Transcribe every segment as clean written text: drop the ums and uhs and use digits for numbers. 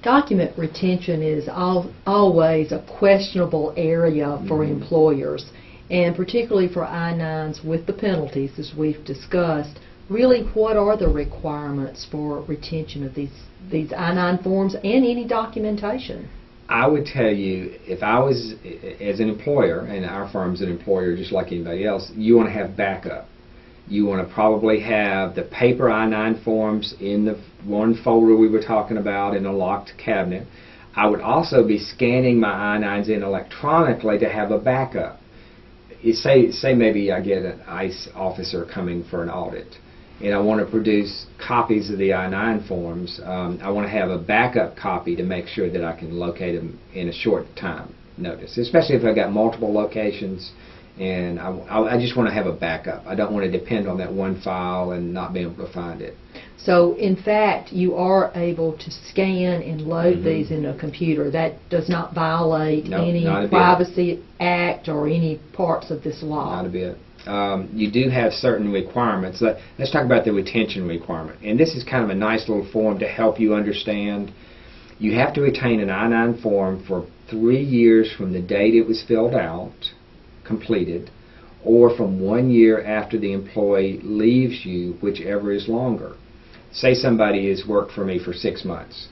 Document retention is always a questionable area for employers, and particularly for I-9s with the penalties, as we've discussed. Really, what are the requirements for retention of these I-9 forms and any documentation? I would tell you, if I was, as an employer, and our firm's an employer just like anybody else, you want to have backup. You want to probably have the paper I-9 forms in the one folder we were talking about in a locked cabinet. I would also be scanning my I-9s in electronically to have a backup. Say maybe I get an ICE officer coming for an audit, and I want to produce copies of the I-9 forms. I want to have a backup copy to make sure that I can locate them in a short time notice, especially if I've got multiple locations, and I just want to have a backup. I don't want to depend on that one file and not be able to find it. So, in fact, you are able to scan and load these in a computer. That does not violate any Privacy Act or any parts of this law. Not a bit. You do have certain requirements. Let's talk about the retention requirement. And this is kind of a nice little form to help you understand. You have to retain an I-9 form for 3 years from the date it was filled out, completed, or from 1 year after the employee leaves you, whichever is longer. Say somebody has worked for me for 6 months.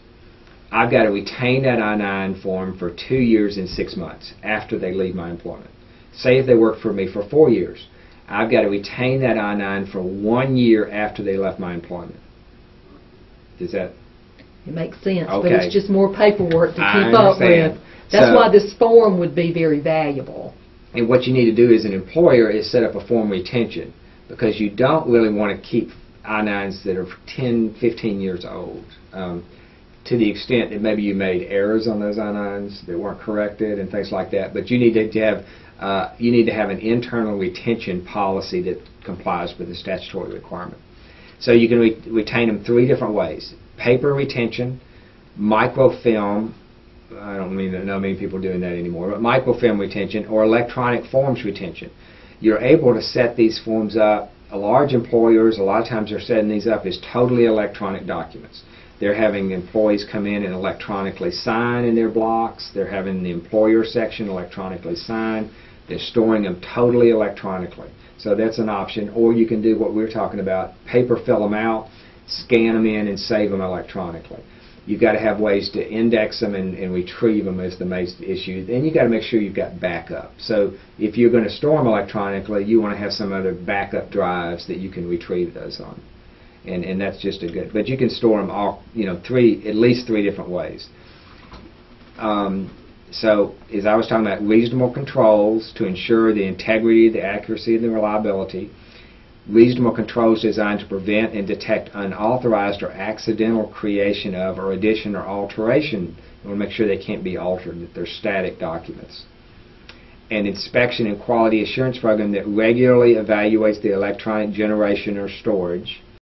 I've got to retain that I-9 form for 2 years and 6 months after they leave my employment. Say if they worked for me for 4 years, I've got to retain that I-9 for 1 year after they left my employment. Does that? It makes sense, okay. But it's just more paperwork to keep up with. That's why this form would be very valuable. And what you need to do as an employer is set up a form retention, because you don't really want to keep I-9s that are 10, 15 years old. To the extent that maybe you made errors on those I-9s that weren't corrected and things like that, but you need to have an internal retention policy that complies with the statutory requirement. So you can retain them 3 different ways: paper retention, microfilm. I don't know many people doing that anymore, but microfilm retention, or electronic forms retention. You're able to set these forms up. Large employers, a lot of times they're setting these up as totally electronic documents. They're having employees come in and electronically sign in their blocks. They're having the employer section electronically sign. They're storing them totally electronically. So that's an option. Or you can do what we're talking about: paper fill them out, scan them in, and save them electronically. You've got to have ways to index them and retrieve them is the main issue. Then you've got to make sure you've got backup. So if you're going to store them electronically, you want to have some other backup drives that you can retrieve those on. And that's just a good. But you can store them all, at least three different ways. So as I was talking about, reasonable controls to ensure the integrity, the accuracy, and the reliability. Reasonable controls designed to prevent and detect unauthorized or accidental creation of, or addition or alteration. You want to make sure they can't be altered, that they're static documents. An inspection and quality assurance program that regularly evaluates the electronic generation or storage.